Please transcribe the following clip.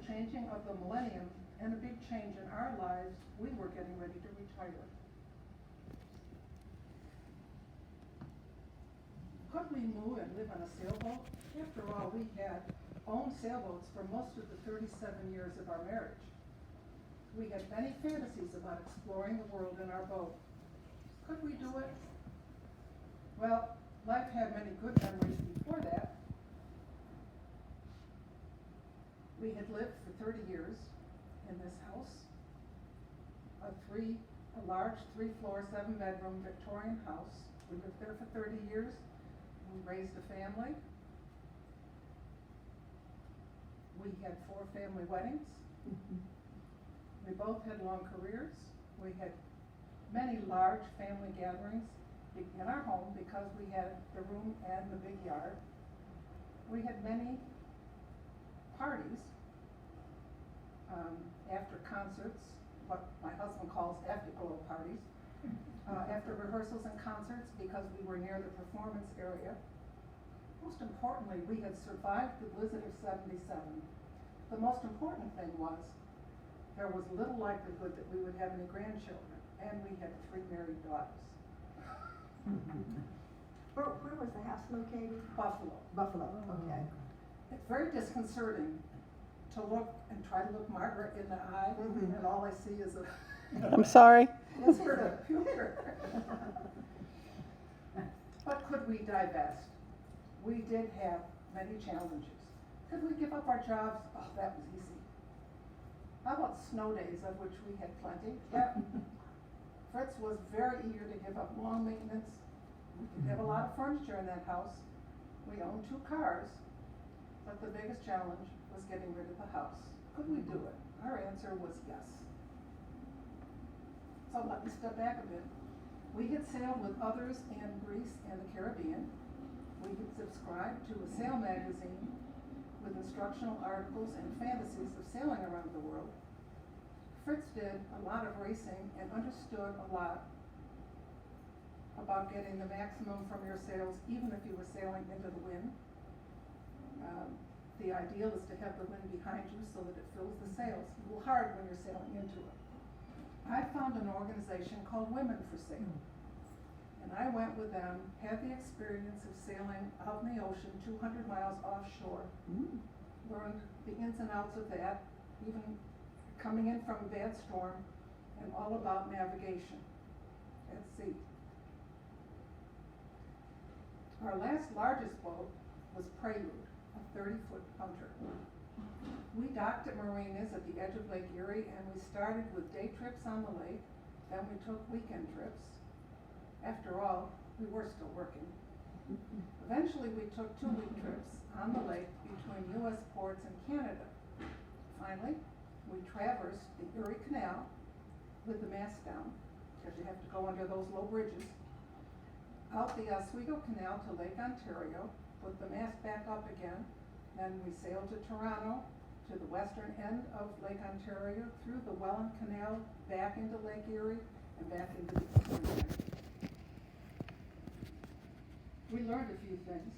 changing of the millennium and a big change in our lives, we were getting ready to retire. Could we move and live on a sailboat? After all, we had owned sailboats for most of the 37 years of our marriage. We had many fantasies about exploring the world in our boat. Could we do it? Well, life had many good memories before that. We had lived for 30 years in this house, a large 3-floor, 7-bedroom Victorian house. We lived there for 30 years. We raised a family. We had 4 family weddings. We both had long careers. We had many large family gatherings in our home because we had the room and the big yard. We had many parties after concerts, what my husband calls afterglow parties, after rehearsals and concerts because we were near the performance area. Most importantly, we had survived the blizzard of '77. The most important thing was there was little likelihood that we would have any grandchildren, and we had 3 married daughters. Where was the house located? Buffalo. Buffalo, okay. It's very disconcerting to look and try to look Margaret in the eye, and all I see is a I'm sorry. is her computer. But could we divest? We did have many challenges. Could we give up our jobs? Oh, that was easy. How about snow days, of which we had plenty? Yep. Fritz was very eager to give up long maintenance. We could have a lot of furniture in that house. We owned 2 cars, but the biggest challenge was getting rid of the house. Could we do it? Our answer was yes. So let me step back a bit. We had sailed with others in Greece and the Caribbean. We had subscribed to a sail magazine with instructional articles and fantasies of sailing around the world. Fritz did a lot of racing and understood a lot about getting the maximum from your sails, even if you were sailing into the wind. The ideal is to have the wind behind you so that it fills the sails. It's a little hard when you're sailing into it. I found an organization called Women for Sail. And I went with them, had the experience of sailing out in the ocean 200 miles offshore, learned the ins and outs of that, even coming in from a bad storm, and all about navigation at sea. Our last largest boat was Prelude, a 30-foot punter. We docked at marinas at the edge of Lake Erie, and we started with day trips on the lake, then we took weekend trips. After all, we were still working. Eventually, we took 2-week trips on the lake between U.S. ports and Canada. Finally, we traversed the Erie Canal with the mast down, because you have to go under those low bridges, out the Oswego Canal to Lake Ontario, put the mast back up again, then we sailed to Toronto, to the western end of Lake Ontario, through the Welland Canal, back into Lake Erie, and back into the Eastern Atlantic. We learned a few things.